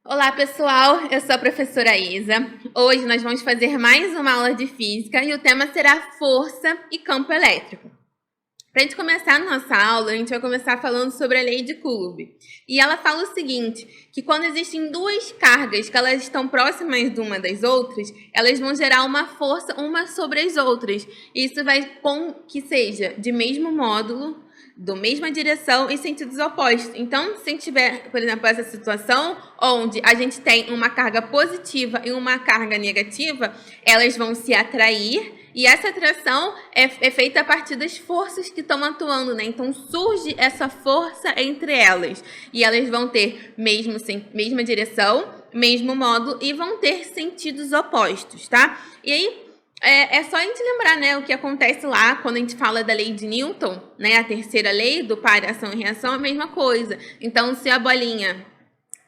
Olá pessoal, eu sou a professora Isa. Hoje nós vamos fazer mais uma aula de física e o tema será força e campo elétrico. Para a gente começar a nossa aula, a gente vai começar falando sobre a lei de Coulomb. E ela fala o seguinte, que quando existem duas cargas que elas estão próximas de uma das outras, elas vão gerar uma força uma sobre as outras. Isso vai com que seja de mesmo módulo, da mesma direção e sentidos opostos. Então, se a gente tiver, por exemplo, essa situação onde a gente tem uma carga positiva e uma carga negativa, elas vão se atrair e essa atração é feita a partir das forças que estão atuando, né? Então, surge essa força entre elas e elas vão ter mesma direção, mesmo módulo e vão ter sentidos opostos, tá? E aí, é só a gente lembrar, né, o que acontece lá quando a gente fala da lei de Newton, né, a terceira lei do par ação e reação, é a mesma coisa. Então, se a bolinha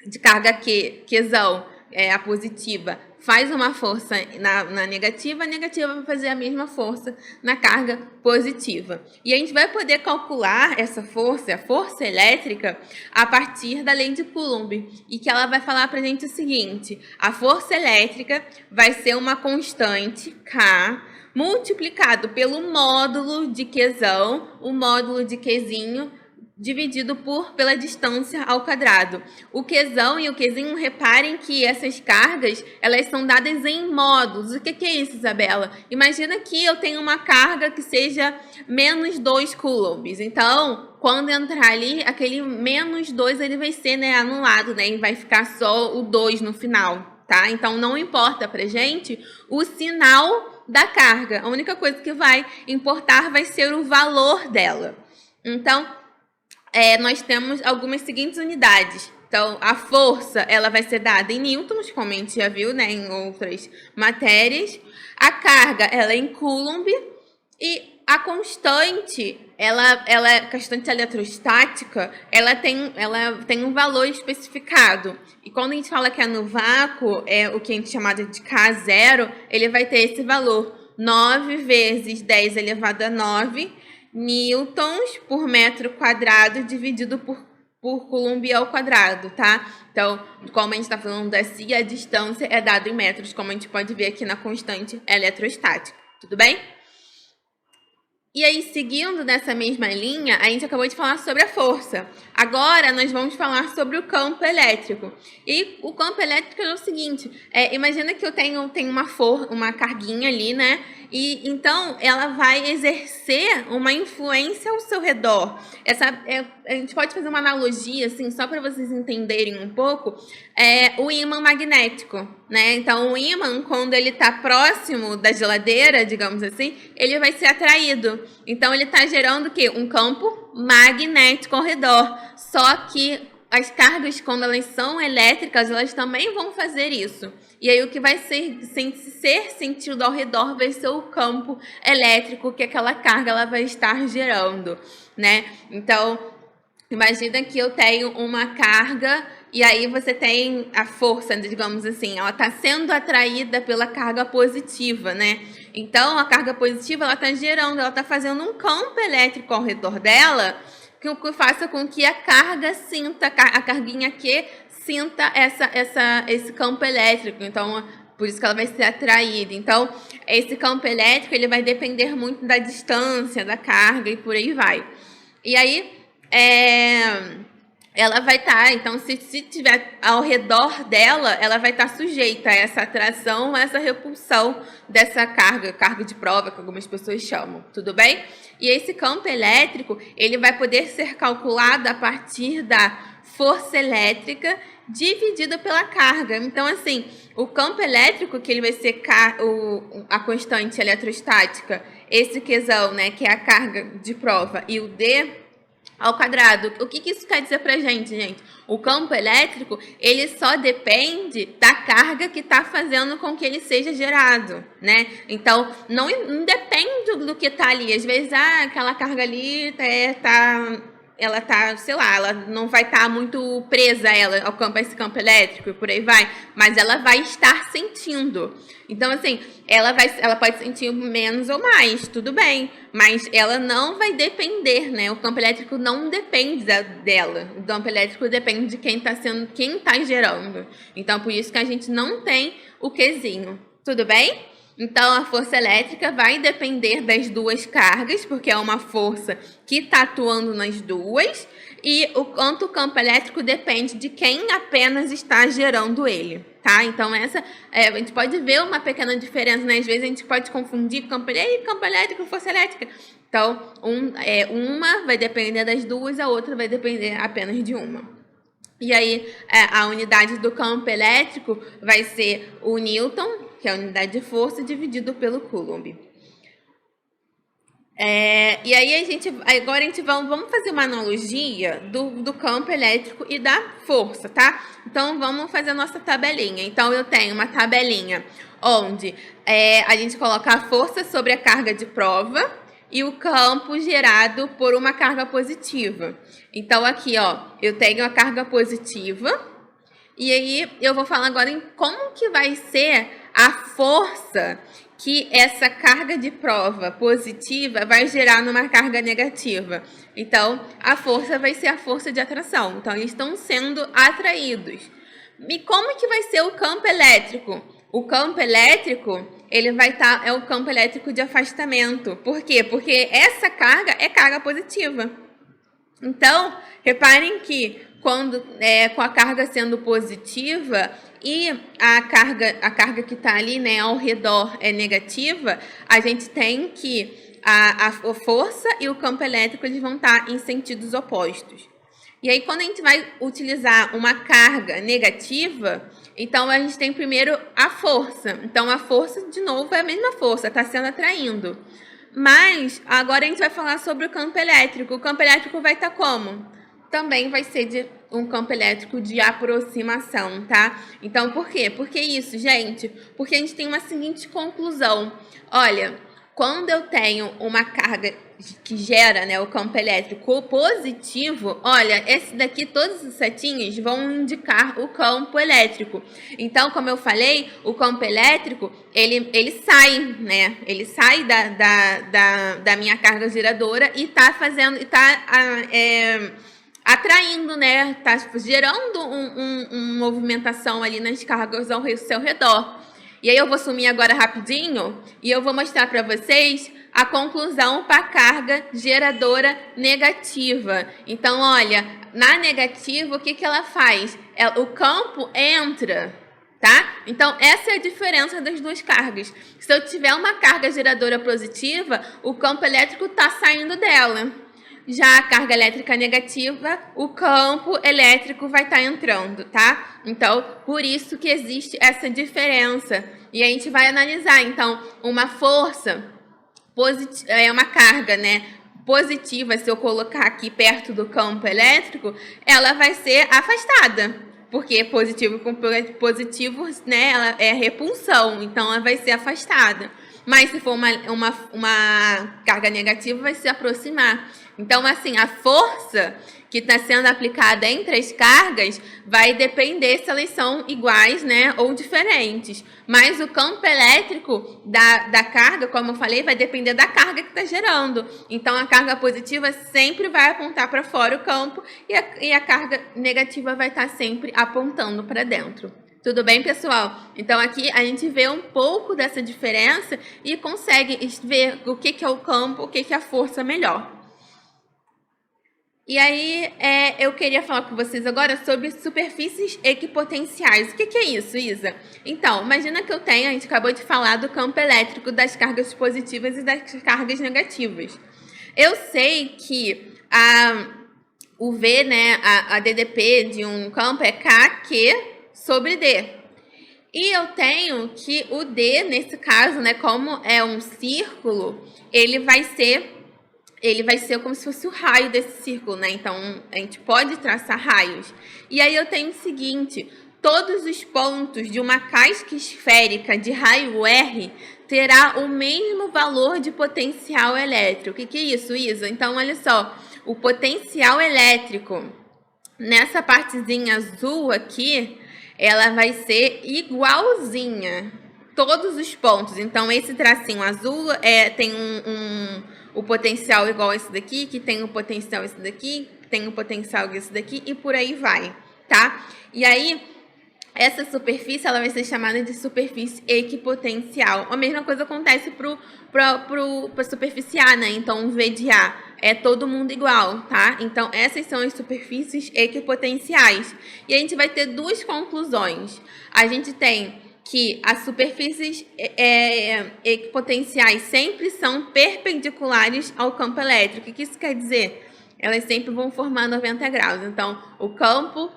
de carga Qzão, a positiva, faz uma força na negativa, a negativa vai fazer a mesma força na carga positiva. E a gente vai poder calcular essa força, a força elétrica, a partir da lei de Coulomb. E que ela vai falar para a gente o seguinte, a força elétrica vai ser uma constante, K, multiplicado pelo módulo de Qzão, o módulo de Qzinho, dividido pela distância ao quadrado. O Qzão e o Qzinho, reparem que essas cargas, elas são dadas em módulos. O que é isso, Isabela? Imagina que eu tenho uma carga que seja menos 2 coulombs. Então, quando entrar ali, aquele menos 2 ele vai ser, né, anulado, né, e vai ficar só o 2 no final, tá? Então, não importa pra gente o sinal da carga. A única coisa que vai importar vai ser o valor dela. Então, nós temos algumas seguintes unidades. Então, a força, ela vai ser dada em newtons, como a gente já viu, né, em outras matérias. A carga, ela é em coulomb. E a constante, a constante eletrostática, ela tem um valor especificado. E quando a gente fala que é no vácuo, é o que a gente chama de K0, ele vai ter esse valor, 9 vezes 10 elevado a 9 newtons por metro quadrado dividido por coulomb ao quadrado, tá? Então, como a gente está falando da si, a distância é dada em metros, como a gente pode ver aqui na constante eletrostática. Tudo bem? E aí, seguindo nessa mesma linha, a gente acabou de falar sobre a força. Agora, nós vamos falar sobre o campo elétrico. E o campo elétrico é o seguinte, imagina que eu tenho uma carguinha ali, né? E então, ela vai exercer uma influência ao seu redor. A gente pode fazer uma analogia, assim, só para vocês entenderem um pouco, o ímã magnético, né? Então, o ímã, quando ele está próximo da geladeira, digamos assim, ele vai ser atraído. Então, ele está gerando o quê? Um campo magnético ao redor. Só que as cargas, quando elas são elétricas, elas também vão fazer isso. E aí, o que vai ser sentido ao redor vai ser o campo elétrico que aquela carga ela vai estar gerando, né? Então, imagina que eu tenho uma carga e aí você tem a força, digamos assim, ela está sendo atraída pela carga positiva, né? Então, a carga positiva, ela está gerando, ela está fazendo um campo elétrico ao redor dela que faça com que a carga sinta, a carguinha Q sinta esse campo elétrico. Então, por isso que ela vai ser atraída. Então, esse campo elétrico, ele vai depender muito da distância, da carga e por aí vai. E aí, ela vai estar, então, se tiver ao redor dela, ela vai estar sujeita a essa atração, a essa repulsão dessa carga de prova, que algumas pessoas chamam, tudo bem? E esse campo elétrico, ele vai poder ser calculado a partir da força elétrica dividida pela carga. Então, assim, o campo elétrico, que ele vai ser a constante eletrostática, esse Qzão, né, que é a carga de prova, e o D ao quadrado. O que isso quer dizer pra gente? O campo elétrico, ele só depende da carga que está fazendo com que ele seja gerado, né? Então, não depende do que está ali. Às vezes, aquela carga ali tá ela tá, sei lá, ela não vai estar muito presa a esse campo elétrico e por aí vai, mas ela vai estar sentindo. Então, assim, ela pode sentir menos ou mais, tudo bem, mas ela não vai depender, né? O campo elétrico não depende dela. O campo elétrico depende de quem tá gerando. Então, por isso que a gente não tem o Qzinho. Tudo bem? Então, a força elétrica vai depender das duas cargas, porque é uma força que está atuando nas duas, e o quanto o campo elétrico depende de quem apenas está gerando ele, tá? Então, a gente pode ver uma pequena diferença, né? Às vezes a gente pode confundir campo elétrico, força elétrica. Então, uma vai depender das duas, a outra vai depender apenas de uma. E aí, a unidade do campo elétrico vai ser o Newton, que é a unidade de força, dividido pelo Coulomb. E aí, agora vamos fazer uma analogia do campo elétrico e da força, tá? Então, vamos fazer a nossa tabelinha. Então, eu tenho uma tabelinha onde a gente coloca a força sobre a carga de prova e o campo gerado por uma carga positiva. Então, aqui, ó, eu tenho a carga positiva. E aí, eu vou falar agora em como que vai ser a força que essa carga de prova positiva vai gerar numa carga negativa. Então, a força vai ser a força de atração. Então, eles estão sendo atraídos. E como que vai ser o campo elétrico? O campo elétrico, ele vai estar, é o campo elétrico de afastamento. Por quê? Porque essa carga é carga positiva. Então, reparem que quando com a carga sendo positiva e a carga que está ali, né, ao redor é negativa, a gente tem que a força e o campo elétrico eles vão estar em sentidos opostos. E aí, quando a gente vai utilizar uma carga negativa, então a gente tem primeiro a força. Então, a força, de novo, é a mesma força, está sendo atraindo. Mas, agora a gente vai falar sobre o campo elétrico. O campo elétrico vai estar como? Também vai ser um campo elétrico de aproximação, tá? Então, por quê? Por que isso, gente? Porque a gente tem uma seguinte conclusão. Olha, quando eu tenho uma carga que gera, né, o campo elétrico positivo, olha, esse daqui, todos os setinhos vão indicar o campo elétrico. Então, como eu falei, o campo elétrico, ele sai, né? Ele sai da minha carga geradora e tá atraindo, né? Tá gerando uma movimentação ali nas cargas ao seu redor. E aí eu vou sumir agora rapidinho e eu vou mostrar para vocês a conclusão para a carga geradora negativa. Então, olha, na negativa, o que ela faz? O campo entra, tá? Então, essa é a diferença das duas cargas. Se eu tiver uma carga geradora positiva, o campo elétrico está saindo dela. Já a carga elétrica negativa, o campo elétrico vai estar entrando, tá? Então, por isso que existe essa diferença. E a gente vai analisar, então, uma força é uma carga, né, positiva, se eu colocar aqui perto do campo elétrico, ela vai ser afastada. Porque positivo com positivo, né, ela é repulsão, então ela vai ser afastada. Mas se for uma carga negativa, vai se aproximar. Então, assim, a força que está sendo aplicada entre as cargas vai depender se elas são iguais, né, ou diferentes. Mas o campo elétrico da carga, como eu falei, vai depender da carga que está gerando. Então, a carga positiva sempre vai apontar para fora o campo e a carga negativa vai estar sempre apontando para dentro. Tudo bem, pessoal? Então, aqui a gente vê um pouco dessa diferença e consegue ver o que é o campo, o que é a força melhor. E aí, eu queria falar com vocês agora sobre superfícies equipotenciais. O que é isso, Isa? Então, imagina que a gente acabou de falar do campo elétrico das cargas positivas e das cargas negativas. Eu sei que o V, né, a DDP de um campo é KQ sobre D. E eu tenho que o D, nesse caso, né, como é um círculo, ele vai ser como se fosse o raio desse círculo, né? Então, a gente pode traçar raios. E aí eu tenho o seguinte, todos os pontos de uma casca esférica de raio R terá o mesmo valor de potencial elétrico. O que é isso, Isa? Então, olha só, o potencial elétrico nessa partezinha azul aqui, ela vai ser igualzinha, todos os pontos. Então, esse tracinho azul tem o potencial igual a esse daqui, que tem o potencial esse daqui, que tem o potencial esse daqui, e por aí vai, tá? E aí, essa superfície, ela vai ser chamada de superfície equipotencial. A mesma coisa acontece para superfície A, né? Então, o V de A é todo mundo igual, tá? Então, essas são as superfícies equipotenciais. E a gente vai ter duas conclusões. A gente tem que as superfícies equipotenciais sempre são perpendiculares ao campo elétrico. O que isso quer dizer? Elas sempre vão formar 90 graus. Então, o campo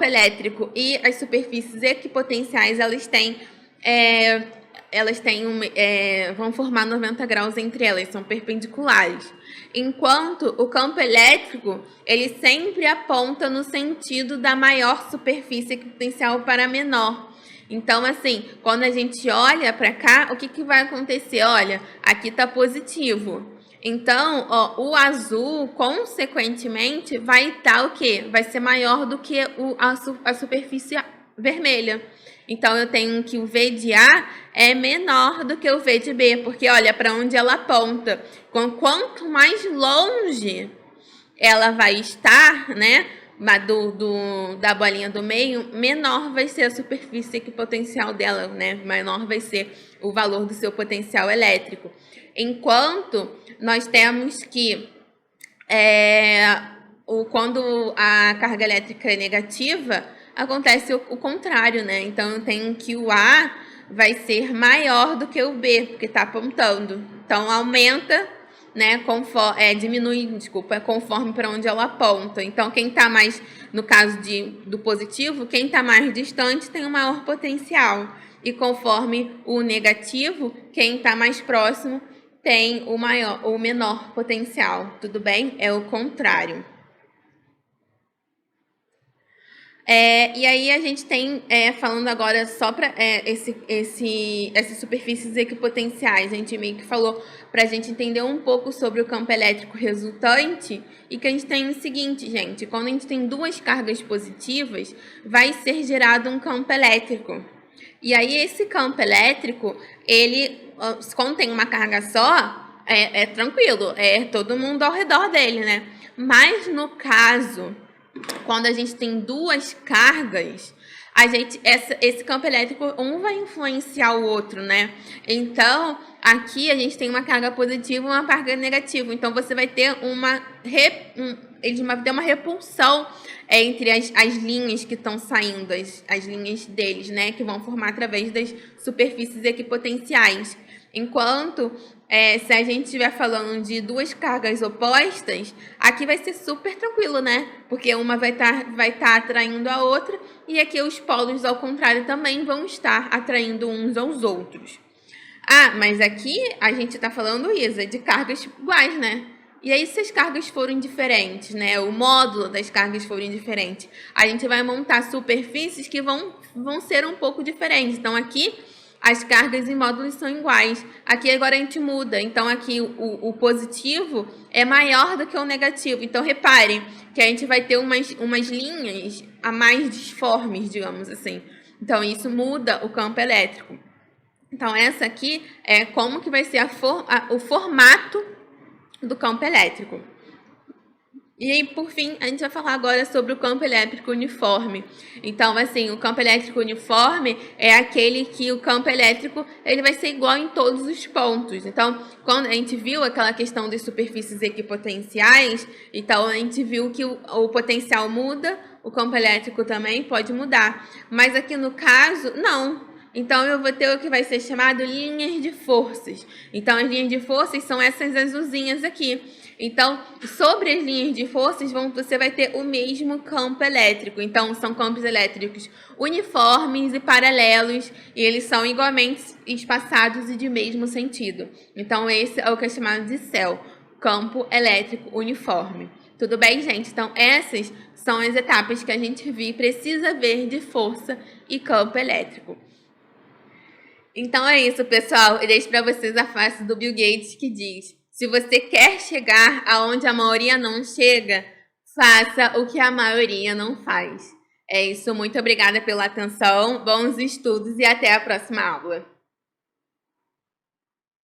elétrico e as superfícies equipotenciais, vão formar 90 graus entre elas, são perpendiculares. Enquanto o campo elétrico, ele sempre aponta no sentido da maior superfície equipotencial para a menor. Então, assim, quando a gente olha para cá, o que vai acontecer? Olha, aqui está positivo. Então, ó, o azul, consequentemente, vai estar o quê? Vai ser maior do que a superfície vermelha. Então, eu tenho que o V de A é menor do que o V de B, porque olha para onde ela aponta. Quanto mais longe ela vai estar, né, da bolinha do meio, menor vai ser a superfície equipotencial dela, né? Menor vai ser o valor do seu potencial elétrico. Enquanto nós temos que, quando a carga elétrica é negativa, acontece o contrário, né? Então, eu tenho que o A vai ser maior do que o B, porque está apontando. Então, aumenta, né? Conforme para onde ela aponta. Então, quem está mais, no caso do positivo, quem está mais distante tem o maior potencial. E conforme o negativo, quem está mais próximo tem o menor potencial. Tudo bem? É o contrário. E aí a gente tem, falando agora só para essas superfícies equipotenciais, a gente meio que falou para a gente entender um pouco sobre o campo elétrico resultante, e que a gente tem o seguinte, gente, quando a gente tem duas cargas positivas, vai ser gerado um campo elétrico. E aí esse campo elétrico, quando tem uma carga só, é tranquilo, é todo mundo ao redor dele, né? Mas no caso, quando a gente tem duas cargas, esse campo elétrico, um vai influenciar o outro, né? Então, aqui a gente tem uma carga positiva e uma carga negativa. Então, você vai ter eles vão ter uma repulsão entre as linhas que estão saindo, as linhas deles, né? Que vão formar através das superfícies equipotenciais. Enquanto, se a gente estiver falando de duas cargas opostas, aqui vai ser super tranquilo, né? Porque uma vai estar atraindo a outra, e aqui os polos, ao contrário, também vão estar atraindo uns aos outros. Ah, mas aqui a gente está falando, Isa, de cargas iguais, né? E aí, se as cargas forem diferentes, né? O módulo das cargas forem diferentes, a gente vai montar superfícies que vão ser um pouco diferentes. Então, aqui as cargas e módulos são iguais. Aqui agora a gente muda. Então, aqui o positivo é maior do que o negativo. Então, reparem que a gente vai ter umas linhas a mais disformes, digamos assim. Então, isso muda o campo elétrico. Então, essa aqui é como que vai ser o formato do campo elétrico. E aí, por fim, a gente vai falar agora sobre o campo elétrico uniforme. Então, assim, o campo elétrico uniforme é aquele que o campo elétrico ele vai ser igual em todos os pontos. Então, quando a gente viu aquela questão das superfícies equipotenciais, então a gente viu que o potencial muda, o campo elétrico também pode mudar. Mas aqui no caso, não. Então, eu vou ter o que vai ser chamado linhas de forças. Então, as linhas de forças são essas azulzinhas aqui. Então, sobre as linhas de forças, você vai ter o mesmo campo elétrico. Então, são campos elétricos uniformes e paralelos, e eles são igualmente espaçados e de mesmo sentido. Então, esse é o que é chamado de CEL, campo elétrico uniforme. Tudo bem, gente? Então, essas são as etapas que a gente precisa ver de força e campo elétrico. Então, é isso, pessoal. Eu deixo para vocês a frase do Bill Gates que diz: Se você quer chegar aonde a maioria não chega, faça o que a maioria não faz. É isso, muito obrigada pela atenção, bons estudos e até a próxima aula.